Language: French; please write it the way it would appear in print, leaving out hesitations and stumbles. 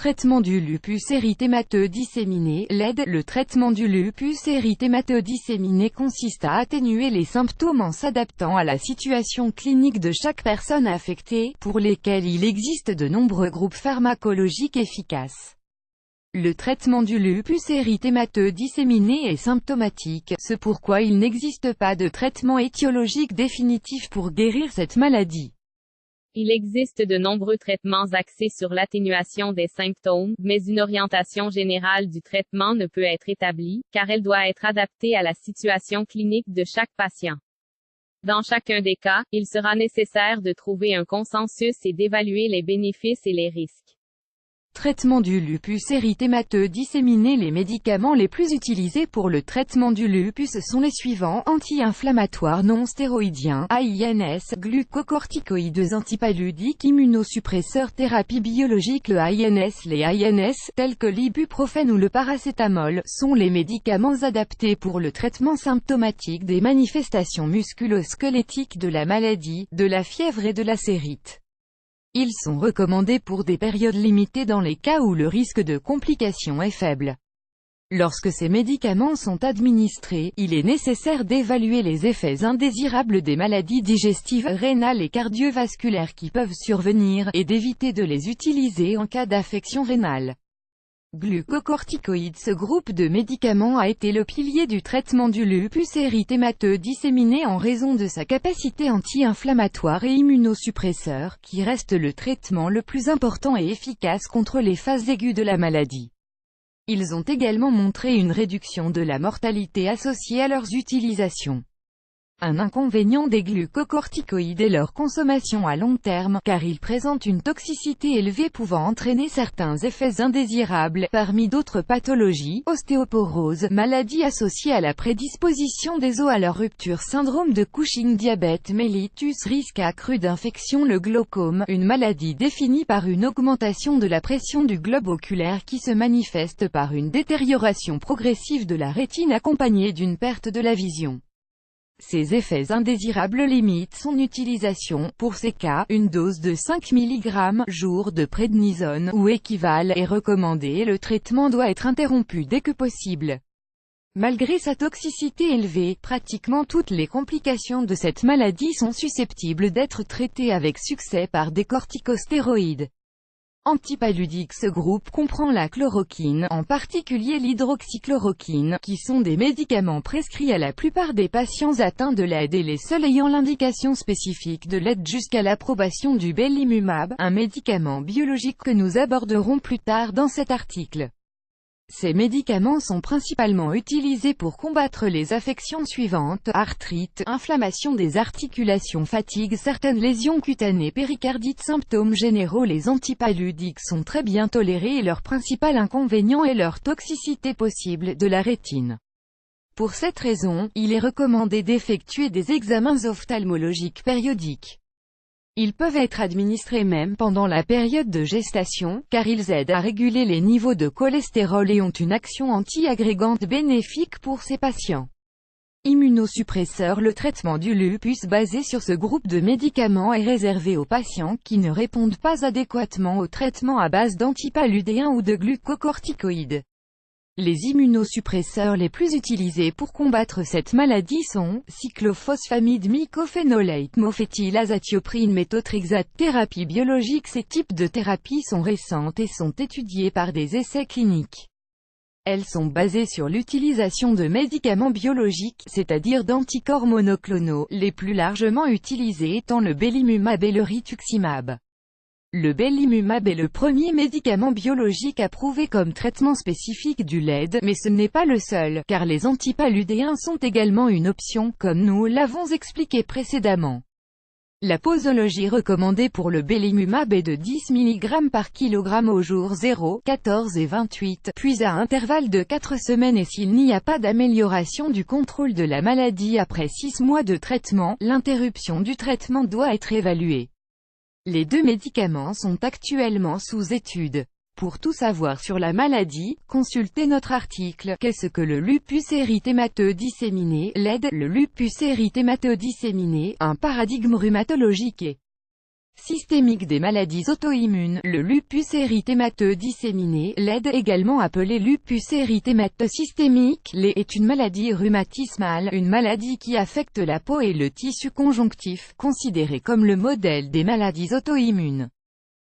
Traitement du lupus érythémateux disséminé, LED. Le traitement du lupus érythémateux disséminé consiste à atténuer les symptômes en s'adaptant à la situation clinique de chaque personne affectée, pour lesquelles il existe de nombreux groupes pharmacologiques efficaces. Le traitement du lupus érythémateux disséminé est symptomatique, c'est pourquoi il n'existe pas de traitement étiologique définitif pour guérir cette maladie. Il existe de nombreux traitements axés sur l'atténuation des symptômes, mais une orientation générale du traitement ne peut être établie, car elle doit être adaptée à la situation clinique de chaque patient. Dans chacun des cas, il sera nécessaire de trouver un consensus et d'évaluer les bénéfices et les risques. Traitement du lupus érythémateux disséminé. Les médicaments les plus utilisés pour le traitement du lupus sont les suivants: anti-inflammatoires non stéroïdiens, AINS, glucocorticoïdes, antipaludiques, immunosuppresseurs, thérapie biologique. Le AINS. Les AINS, tels que l'ibuprofène ou le paracétamol, sont les médicaments adaptés pour le traitement symptomatique des manifestations musculo-squelettiques de la maladie, de la fièvre et de la cérite. Ils sont recommandés pour des périodes limitées dans les cas où le risque de complications est faible. Lorsque ces médicaments sont administrés, il est nécessaire d'évaluer les effets indésirables des maladies digestives, rénales et cardiovasculaires qui peuvent survenir, et d'éviter de les utiliser en cas d'affection rénale. Glucocorticoïdes. Ce groupe de médicaments a été le pilier du traitement du lupus érythémateux disséminé en raison de sa capacité anti-inflammatoire et immunosuppresseur, qui reste le traitement le plus important et efficace contre les phases aiguës de la maladie. Ils ont également montré une réduction de la mortalité associée à leurs utilisations. Un inconvénient des glucocorticoïdes est leur consommation à long terme, car ils présentent une toxicité élevée pouvant entraîner certains effets indésirables, parmi d'autres pathologies: ostéoporose, maladie associée à la prédisposition des os à leur rupture, syndrome de Cushing, diabète mellitus, risque accru d'infection. Le glaucome, une maladie définie par une augmentation de la pression du globe oculaire qui se manifeste par une détérioration progressive de la rétine accompagnée d'une perte de la vision. Ces effets indésirables limitent son utilisation. Pour ces cas, une dose de 5 mg jour de prédnisone ou équivalent est recommandée et le traitement doit être interrompu dès que possible. Malgré sa toxicité élevée, pratiquement toutes les complications de cette maladie sont susceptibles d'être traitées avec succès par des corticostéroïdes. Antipaludiques. Ce groupe comprend la chloroquine, en particulier l'hydroxychloroquine, qui sont des médicaments prescrits à la plupart des patients atteints de LED et les seuls ayant l'indication spécifique de LED jusqu'à l'approbation du belimumab, un médicament biologique que nous aborderons plus tard dans cet article. Ces médicaments sont principalement utilisés pour combattre les affections suivantes: arthrite, inflammation des articulations, fatigue, certaines lésions cutanées, péricardite. Symptômes généraux. Les antipaludiques sont très bien tolérés et leur principal inconvénient est leur toxicité possible de la rétine. Pour cette raison, il est recommandé d'effectuer des examens ophtalmologiques périodiques. Ils peuvent être administrés même pendant la période de gestation, car ils aident à réguler les niveaux de cholestérol et ont une action anti-agrégante bénéfique pour ces patients. Immunosuppresseurs. Le traitement du lupus basé sur ce groupe de médicaments est réservé aux patients qui ne répondent pas adéquatement au traitement à base d'antipaludéens ou de glucocorticoïdes. Les immunosuppresseurs les plus utilisés pour combattre cette maladie sont cyclophosphamide, mycophénolate, mofétylazatioprine, méthotrexate. Thérapie biologique. Ces types de thérapies sont récentes et sont étudiées par des essais cliniques. Elles sont basées sur l'utilisation de médicaments biologiques, c'est-à-dire d'anticorps monoclonaux, les plus largement utilisés étant le belimumab et le rituximab. Le belimumab est le premier médicament biologique approuvé comme traitement spécifique du LED, mais ce n'est pas le seul, car les antipaludéens sont également une option, comme nous l'avons expliqué précédemment. La posologie recommandée pour le belimumab est de 10 mg par kg au jour 0, 14 et 28, puis à intervalle de 4 semaines, et s'il n'y a pas d'amélioration du contrôle de la maladie après 6 mois de traitement, l'interruption du traitement doit être évaluée. Les deux médicaments sont actuellement sous étude. Pour tout savoir sur la maladie, consultez notre article « Qu'est-ce que le lupus érythémateux disséminé, LED ?» Le lupus érythémateux disséminé, un paradigme rhumatologique est systémique des maladies auto-immunes, le lupus érythémateux disséminé, LED également appelé lupus érythémateux systémique, est une maladie rhumatismale, une maladie qui affecte la peau et le tissu conjonctif, considérée comme le modèle des maladies auto-immunes.